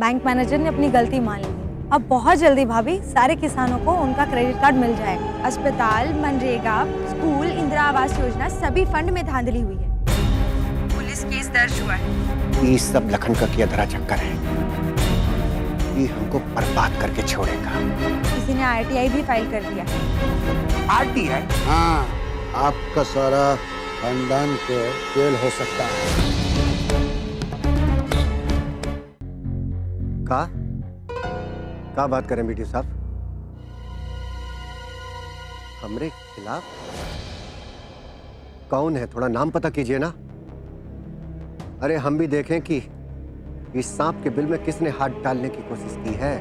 Bank manager ने अपनी गलती मान ली। अब बहुत जल्दी भाभी सारे किसानों को उनका क्रेडिट कार्ड मिल जाएगा। अस्पताल, मनरेगा, स्कूल, इंदिरा आवास योजना सभी फंड में धांधली हुई है। पुलिस केस दर्ज हुआ है। ये सब लखन का किया धरा चक्कर है। ये हमको बर्बाद करके छोड़ेगा। किसी ने आरटीआई भी फाइल कर दिया है। आरटीआई? हाँ, आपका सारा खानदान को जेल हो सकता है। का बात करें बीडी साहब? हमरे खिलाफ कौन है? थोड़ा नाम पता कीजिए ना। अरे हम भी देखें कि इस सांप के बिल में किसने हाथ डालने की कोशिश की है।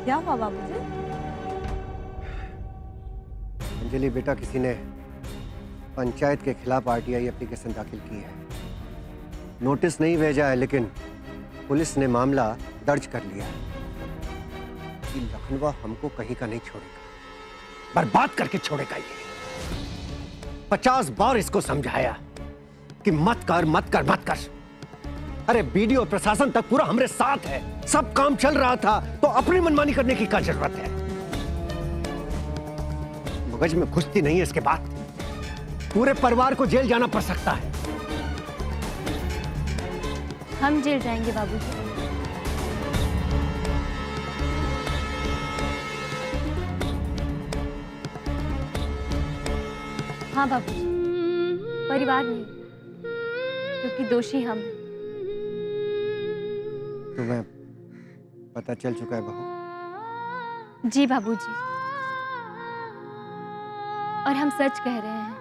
क्या हुआ बाबूजी? अंजलि बेटा, किसी ने पंचायत के खिलाफ आरटीआई एप्लीकेशन दाखिल की है। नोटिस नहीं भेजा है, लेकिन पुलिस ने मामला दर्ज कर लिया है। कि लखनवा हमको कहीं का नहीं छोड़ेगा, बर्बाद करके छोड़ेगा। ये 50 बार इसको समझाया कि मत कर मत कर मत कर। अरे बीडीओ और प्रशासन तक पूरा हमारे साथ है, सब काम चल रहा था, तो अपनी मनमानी करने की क्या जरूरत है? मगज में घुसती नहीं है इसके बाद। पूरे परिवार को जेल जाना पड़ सकता है। हम जेल जाएंगे बाबूजी। हाँ बाबूजी, परिवार नहीं, क्योंकि दोषी हम हैं। तुम्हें पता चल चुका है बहू? जी बाबूजी, और हम सच कह रहे हैं।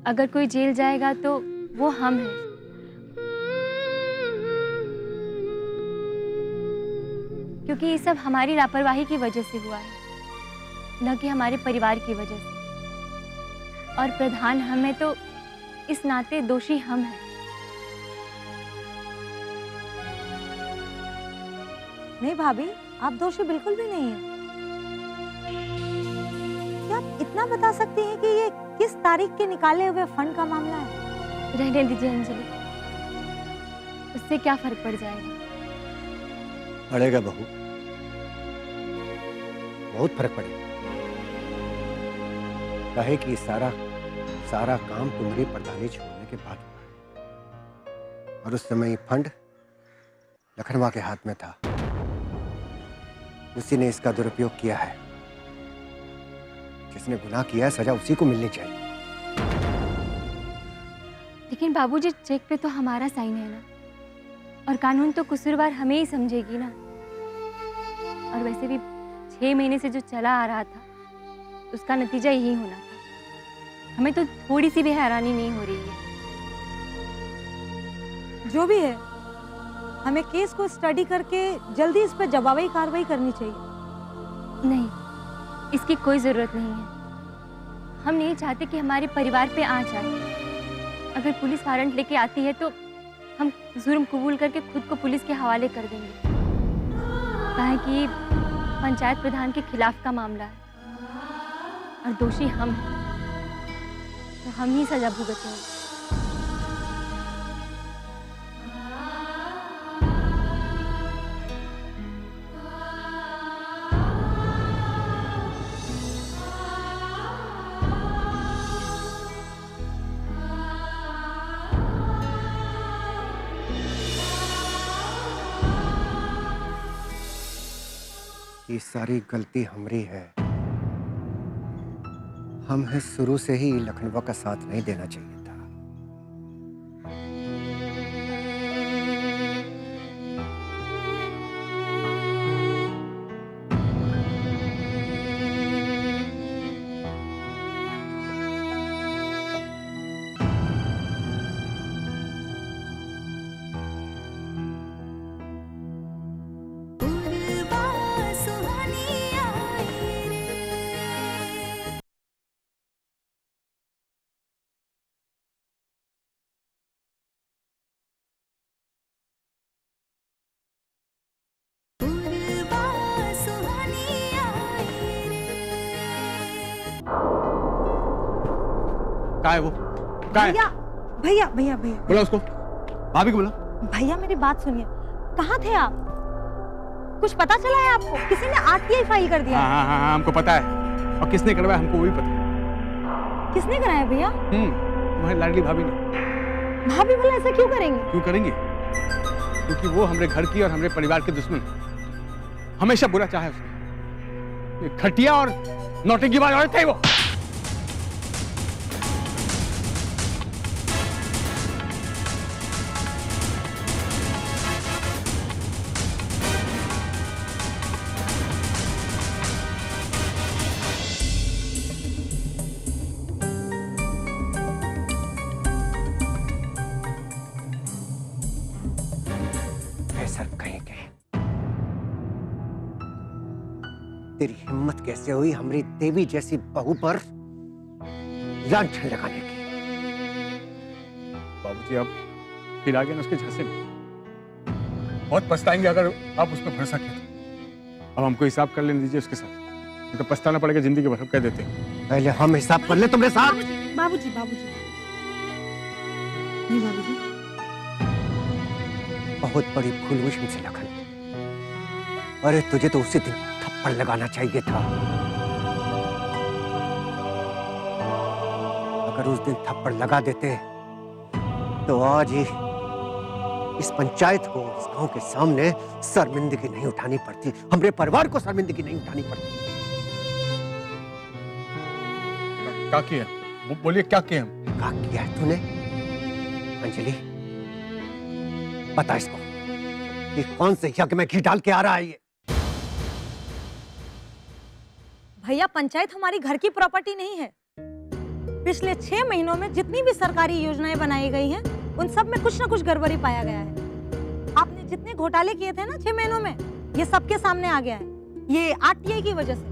अगर कोई जेल जाएगा तो वो हम हैं। क्योंकि ये सब हमारी लापरवाही की वजह से हुआ है, न कि हमारे परिवार की वजह से। और प्रधान हम हैं, तो इस नाते दोषी हम हैं। नहीं भाभी, आप दोषी बिल्कुल भी नहीं हैं। क्या आप इतना बता सकती हैं कि ये किस तारीख के निकाले हुए फंड का मामला है? रहने दीजिए अंजलि, उससे क्या फर्क पड़ जाएगा? पड़ेगा बहू, बहुत फर्क पड़ेगा। कहे कि सारा काम तुम्हारी प्रधानी छोड़ने के बाद हुआ, और उस समय ये फंड लखनवा के हाथ में था। उसी ने इसका दुरुपयोग किया है। जिसने गुनाह किया है, सजा उसी को मिलनी चाहिए। लेकिन बाबूजी, चेक पे तो हमारा साइन है ना, और कानून तो कसूरवार हमें ही समझेगी ना। और वैसे भी 6 महीने से जो चला आ रहा था, उसका नतीजा यही होना था। हमें तो थोड़ी सी भी हैरानी नहीं हो रही है। जो भी है, हमें केस को स्टडी करके जल्दी इस पर जवाबी कार्रवाई करनी चाहिए। नहीं, इसकी कोई जरूरत नहीं है। हम नहीं चाहते कि हमारे परिवार पे आंच आए। अगर पुलिस वारंट लेके आती है तो हम जुर्म कबूल करके खुद को पुलिस के हवाले कर देंगे। कहें कि पंचायत प्रधान के खिलाफ का मामला है और दोषी हम हैं, तो हम ही सजा भुगतेंगे। ये सारी गलती हमारी है। हमें शुरू से ही लखनवा का साथ नहीं देना चाहिए। कहाँ है वो? कहाँ है? भैया भैया भैया भैया बोला उसको, भाभी को बोला। भैया मेरी बात सुनिए, कहाँ थे आप? कुछ पता चला है आपको? किसी ने आरटीआई फाइल कर दिया है। हाँ, हमको पता है, और किसने करवाया हमको वो भी पता है। किसने कराया भैया? तुम्हारी लाडली भाभी ने। भाभी भला ऐसा क्यों करेंगे? क्यों करेंगे? क्योंकि वो हमारे घर की और हमारे परिवार के दुश्मन, हमेशा बुरा चाहा है उसने। ये खटिया और नौटंकीबाज औरत है वो। तेरी हिम्मत कैसे हुई हमारी देवी जैसी बहू पर लांछन लगाने की? बाबूजी आप फिर आ गए ना उसके झांसे में। बहुत पछताएंगे अगर आप उस पर भरोसा किया तो। अब हमको हिसाब कर लेने दीजिए उसके साथ, नहीं तो पछताना पड़ेगा जिंदगी भर। कह देते हैं पहले हम हिसाब कर ले तुम्हारे साथ। बाबूजी बाबूजी नहीं बाबूजी, बहुत बड़ी भूल हुई हमसे लखन। अरे तुझे तो उसी दिन थप्पड़ लगाना चाहिए था। अगर उस दिन थप्पड़ लगा देते तो आज ही इस पंचायत को, इस गांव के सामने शर्मिंदगी नहीं उठानी पड़ती, हमारे परिवार को शर्मिंदगी नहीं उठानी पड़ती। क्या किया? बोलिए क्या किया? क्या किया है तूने? अंजलि बता इसको, ये कौन से यज्ञ में घी डाल के आ रहा है ये? भैया पंचायत हमारी घर की प्रॉपर्टी नहीं है। पिछले 6 महीनों में जितनी भी सरकारी योजनाएं बनाई गई हैं, उन सब में कुछ ना कुछ गड़बड़ी पाया गया है। आपने जितने घोटाले किए थे ना 6 महीनों में, ये सबके सामने आ गया है। ये आरटीआई की वजह से,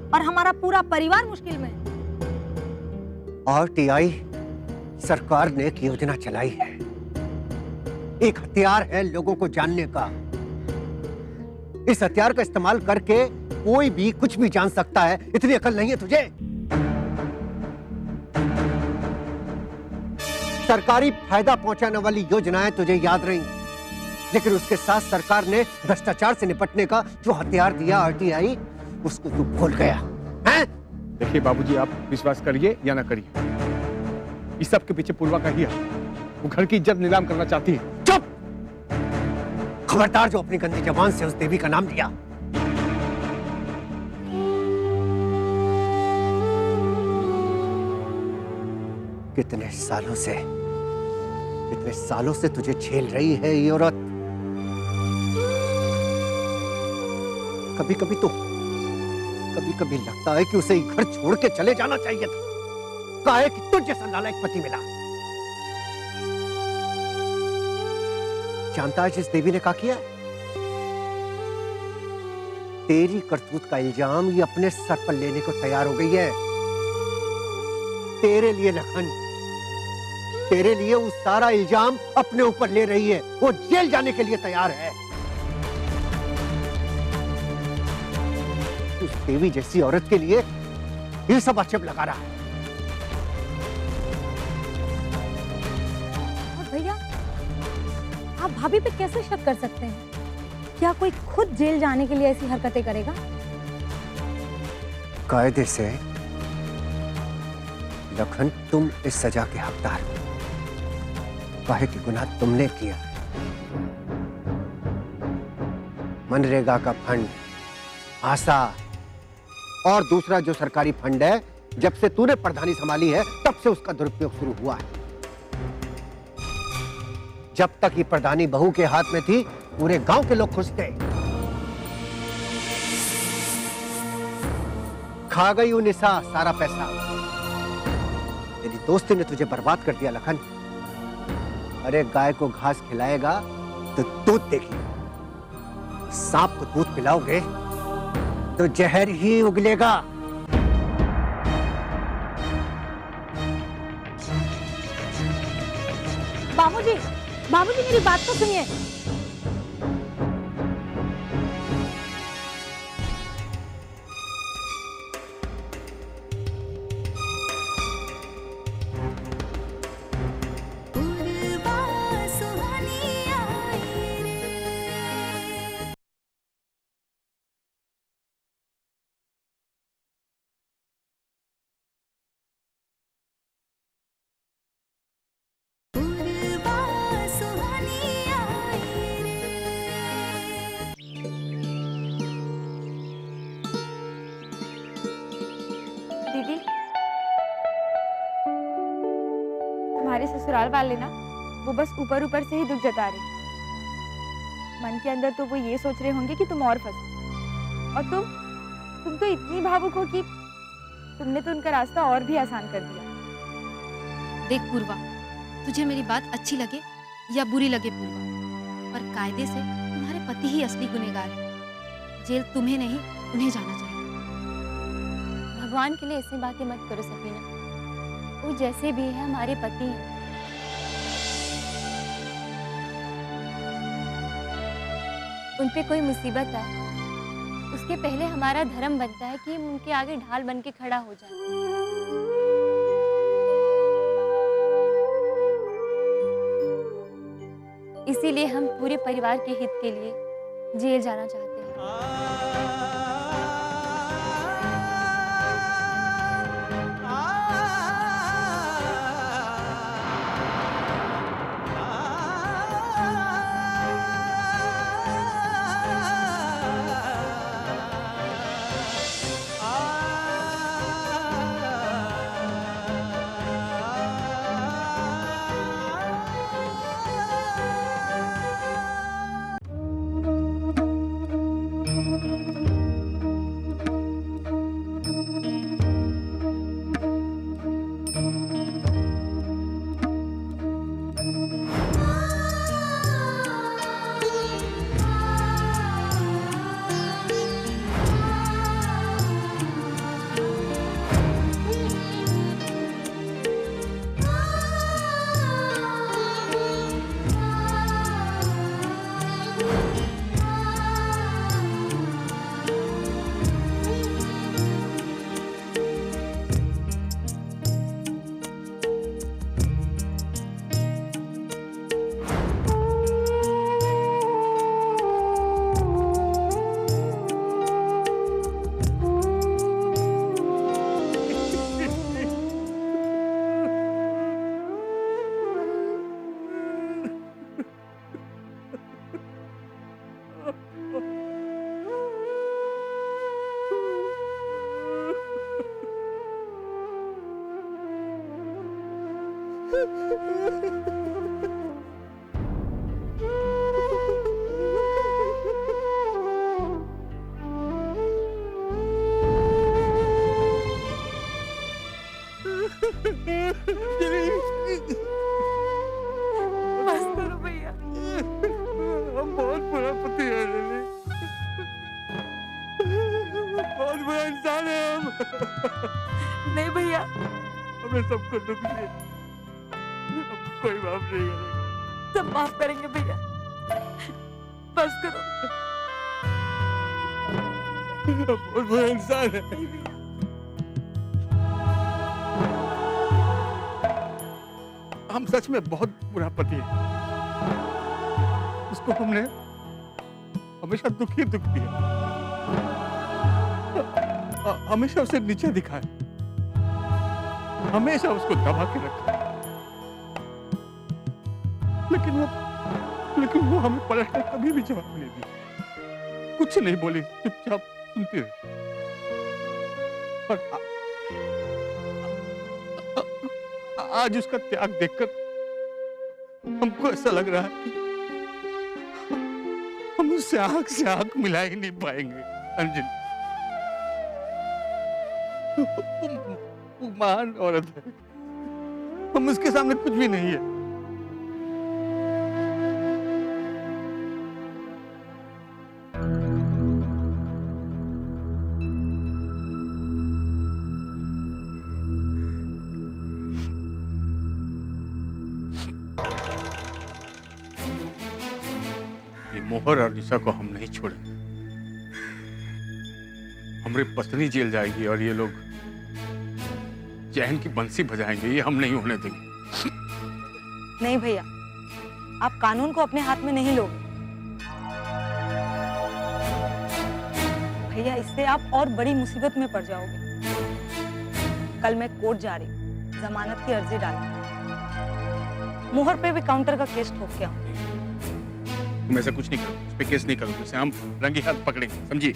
और हमारा पूरा परिवार मुश्किल में है। आरटीआई सरकार ने एक योजना चलाई है, एक हथियार है लोगों को जानने का। इस हथियार का इस्तेमाल करके कोई भी कुछ भी जान सकता है। इतनी अकल नहीं है तुझे? सरकारी फायदा पहुंचाने वाली योजनाएं तुझे याद रही, लेकिन उसके साथ सरकार ने भ्रष्टाचार से निपटने का जो हथियार दिया आरटीआई, उसको तू भूल गया हैं? देखिए बाबूजी, आप विश्वास करिए या ना करिए, इस सब के पीछे पूर्वा का ही है। वो घर की इज्जत नीलाम करना चाहती है। चुप! खबरदार जो अपनी गंदी जबान से उस देवी का नाम लिया। कितने सालों से तुझे झेल रही है ये औरत। कभी कभी लगता है कि उसे घर छोड़ के चले जाना चाहिए था। काहे कि तुझ जैसा नालायक पति मिला। जानता है जिस देवी ने क्या किया? तेरी करतूत का इल्जाम ये अपने सर पर लेने को तैयार हो गई है। तेरे लिए लखन, तेरे लिए वो सारा इल्जाम अपने ऊपर ले रही है। वो जेल जाने के लिए तैयार है। उस देवी जैसी औरत के लिए ये सब आक्षेप लगा रहा है। और भैया आप भाभी पे कैसे शक कर सकते हैं? क्या कोई खुद जेल जाने के लिए ऐसी हरकतें करेगा? कायदे से लखन तुम इस सजा के हकदार हो। काहे कि गुनाह तुमने किया। मनरेगा का फंड, आशा और दूसरा जो सरकारी फंड है, जब से तूने प्रधानी संभाली है तब से उसका दुरुपयोग शुरू हुआ है। जब तक ये प्रधानी बहू के हाथ में थी, पूरे गांव के लोग खुश थे। खा गई वो निशा सारा पैसा। तेरी दोस्ती ने तुझे बर्बाद कर दिया लखन। अरे गाय को घास खिलाएगा तो दूध देगी, सांप को दूध पिलाओगे तो जहर ही उगलेगा। बाबूजी मेरी बात तो सुनिए। तुम्हारे ससुराल वाले ना, वो बस ऊपर ऊपर से ही दुख जता रहे। मन के अंदर तो वो ये सोच रहे होंगे कि तुम और फंसे। और तुम तो इतनी भावुक हो कि तुमने तो उनका रास्ता और भी आसान कर दिया। देख पूर्वा, तुझे मेरी बात अच्छी लगे या बुरी लगे पूर्वा, पर कायदे से तुम्हारे पति ही असली गुनहगार है। जेल तुम्हें नहीं, उन्हें जाना चाहिए। भगवान के लिए ऐसी बातें मत करो सफीना। वो जैसे भी है हमारे पति हैं। उन पे कोई मुसीबत आए उसके पहले हमारा धर्म बनता है कि हम उनके आगे ढाल बन के खड़ा हो जाए। इसीलिए हम पूरे परिवार के हित के लिए जेल जाना चाहते हैं। बस करो भैया। हम बहुत बुरा पति है लिली। बहुत बुरा इंसान है हम। नहीं भैया, हमें सबको दुख दिया, हम कोई माफ नहीं करेगा। सब माफ करेंगे भैया। बस करो। बहुत बुरा इंसान है। हम सच में बहुत बुरा पति है। उसको हमने हमेशा दुख दिया, हमेशा उसे नीचे दिखाया, हमेशा उसको दबा के रखा। लेकिन वो हमें पलट कर कभी भी जवाब नहीं दी, कुछ नहीं बोली, चुपचाप सुनती रही। और आज उसका त्याग देखकर हमको ऐसा लग रहा है कि हम उससे आंख से आंख मिला ही नहीं पाएंगे। अंजलि, वो महान औरत है, हम उसके सामने कुछ भी नहीं है। मोहर और निशा को हम नहीं छोड़ेंगे। हमारी पत्नी जेल जाएगी और ये लोग चैन की बंसी बजाएंगे, ये हम नहीं होने देंगे। नहीं भैया, आप कानून को अपने हाथ में नहीं लोगे। भैया, इससे आप और बड़ी मुसीबत में पड़ जाओगे। कल मैं कोर्ट जा रही हूँ, जमानत की अर्जी डालने। मोहर पे भी काउंटर का केस ठोक के आऊंगी। तुम ऐसा कुछ नहीं करो, उस पे केस नहीं करो, उसे हम रंगे हाथ पकड़ेंगे, समझी?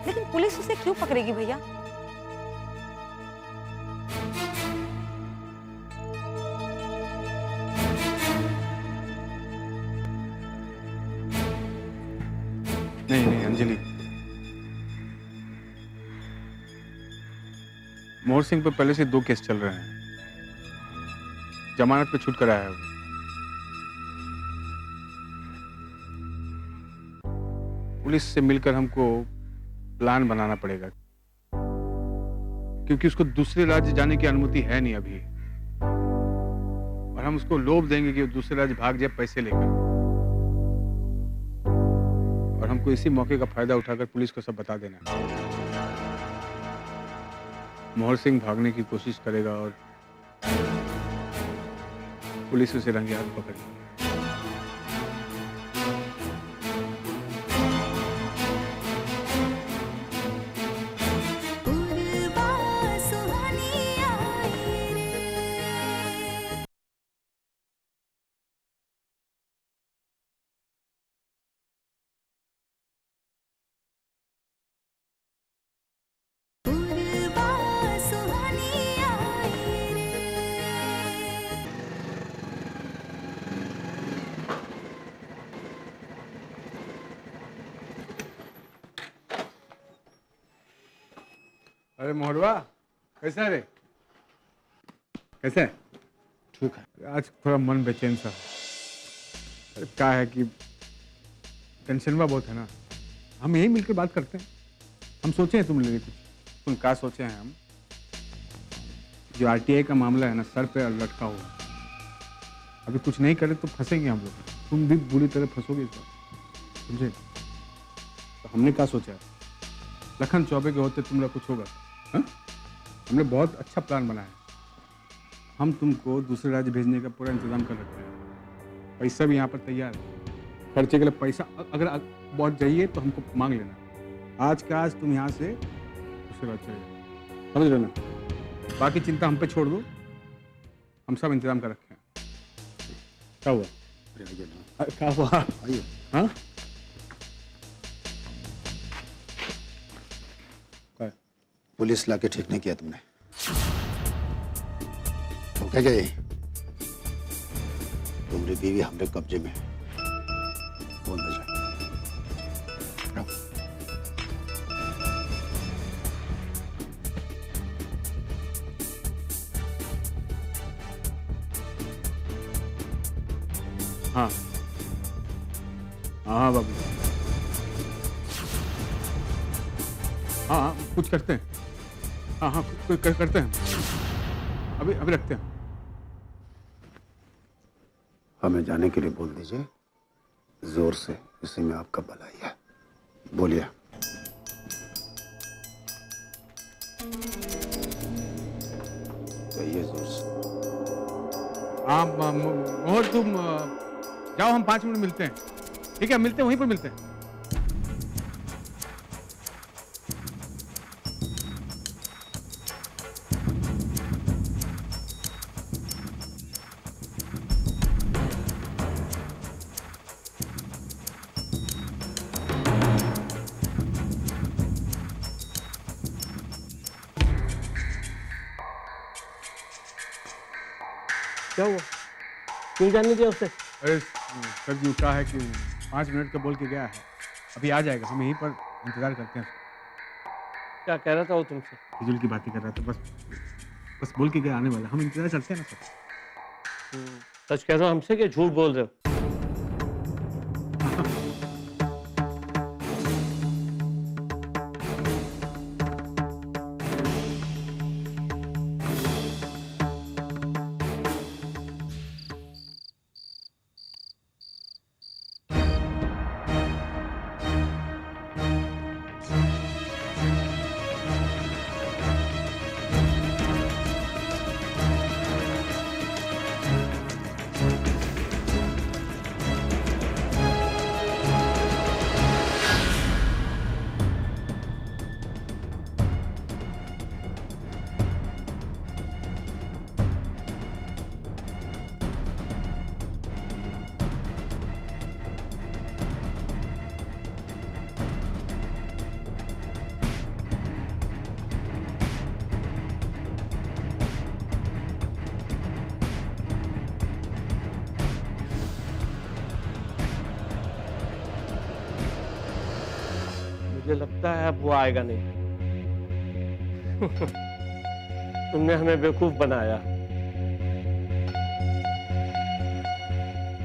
लेकिन पुलिस उसे क्यों पकड़ेगी भैया? मोहर सिंह पे पहले से 2 केस चल रहे हैं। जमानत पे छूट कर आया है वो। पुलिस से मिलकर हमको प्लान बनाना पड़ेगा, क्योंकि उसको दूसरे राज्य जाने की अनुमति है नहीं अभी, और हम उसको लोभ देंगे कि वो दूसरे राज्य भाग जाए पैसे लेकर, और हमको इसी मौके का फायदा उठाकर पुलिस को सब बता देना है। मोहर सिंह भागने की कोशिश करेगा और पुलिस उसे रंगे हाथ पकड़ेगी। अरे मोहरवा, कैसा है रे? कैसा है? ठीक है। आज थोड़ा मन बेचैन सा है। अरे क्या है कि टेंशन बहुत है ना। हम यही मिलकर बात करते हैं। हम सोचे हैं तुम लोग कुछ। तुम क्या सोचे हैं? हम जो आरटीआई का मामला है ना, सर पे लटका हुआ है। अभी कुछ नहीं करे तो फंसेंगे हम लोग। तुम भी बुरी तरह फंसोगे इस बार, समझे? तो हमने क्या सोचा है, लखन चौबे के होते तुम्हारा कुछ होगा। हाँ? हमने बहुत अच्छा प्लान बनाया है। हम तुमको दूसरे राज्य भेजने का पूरा इंतजाम कर रखे हैं। पैसा भी यहाँ पर तैयार है। खर्चे के लिए पैसा अगर बहुत चाहिए तो हमको मांग लेना। आज के आज तुम यहाँ से दूसरे राज्य चले जाओ, समझ रहे ना? बाकी चिंता हम पे छोड़ दो, हम सब इंतजाम कर रखे हैं। क्या हुआ? क्या हुआ? आइए। हाँ? पुलिस लाके ठीक नहीं किया तुमने। तो क्या गए? तुम्हारी बीवी हमारे कब्जे में है। फोन बजा। हाँ हाँ बाबू, हाँ कुछ करते हैं। हाँ हाँ कुछ करते हैं। अभी अभी रखते हैं। हमें जाने के लिए बोल दीजिए जोर से, इसी में आपका भलाई है। बोलिए। कहिए जोर से। हाँ मोहर, तुम जाओ, हम 5 मिनट मिलते हैं। ठीक है, मिलते हैं, वहीं पर मिलते हैं। क्या हुआ? क्यों जाने दिया उससे? अरे सर जी, क्या है कि 5 मिनट का बोल के गया है, अभी आ जाएगा। हम यहीं पर इंतजार करते हैं। क्या कह रहा था वो तुमसे? फिजूल की बातें कर रहा था, बस बोल के गया आने वाला। हम इंतजार करते हैं ना सर। सच कह रहे हो हमसे कि झूठ बोल रहे हो? मुझे लगता है अब वो आएगा नहीं। तुमने हमें बेवकूफ बनाया।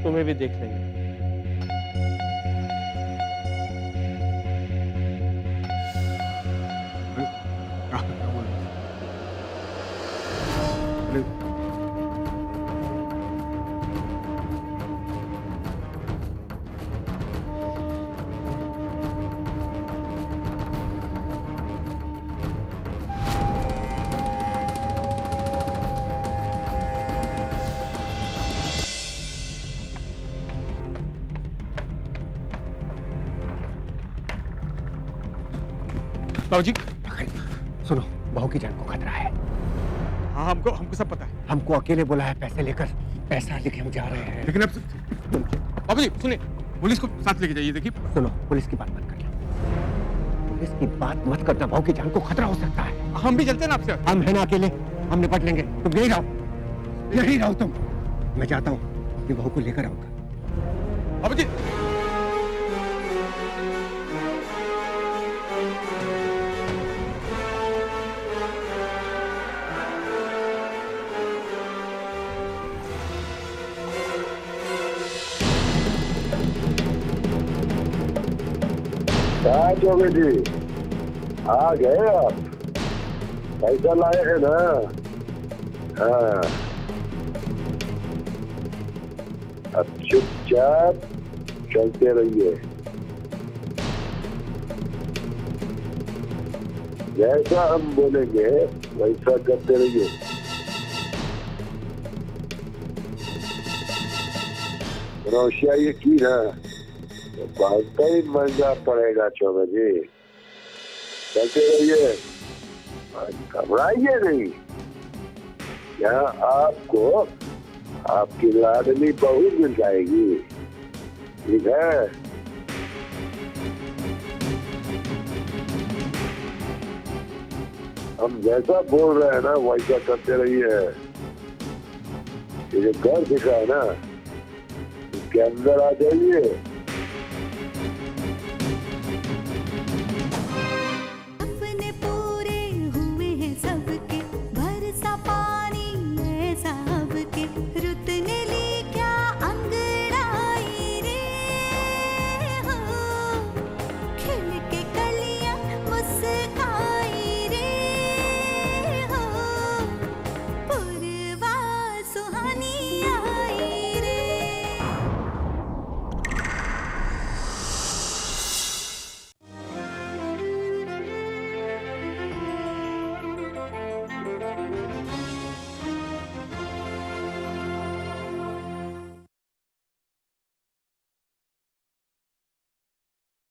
तुम्हें भी देख लेंगे। क्या बोल रहे हो? अरे, बाबूजी, सुनो, बहू की जान को खतरा है। हाँ हमको हमको सब पता है, हमको अकेले बुला है पैसे लेकर। पैसा लेके हम जा रहे हैं। लेकिन अब बाबूजी सुनिए, पुलिस को साथ लेके जाइए। देखिए सुनो, पुलिस की बात मत करना। पुलिस की बात मत करना, बहू की जान को खतरा हो सकता है। हम भी चलते हैं ना आपसे। हम है ना अकेले, हम निपट लेंगे। तुम यही रहो, यही रहो तुम। मैं जाता हूँ, अपनी बहू को लेकर आऊंगा। बाबूजी क्या चौबे जी, आ गए आप? पैसा लाए हैं ना? हाँ, अब चुपचाप चलते रहिए। जैसा हम बोलेंगे वैसा करते रहिए। रोशियाई की ना तो बहुत ही महंगा पड़ेगा चौबे जी। चलते रहिए, घबराइए नहीं। यहाँ आपको आपकी लाडली बहू मिल जाएगी, ठीक है? हम जैसा बोल रहे हैं ना वैसा करते रहिए। ये जो घर दिखा है ना, इसके अंदर आ जाइए।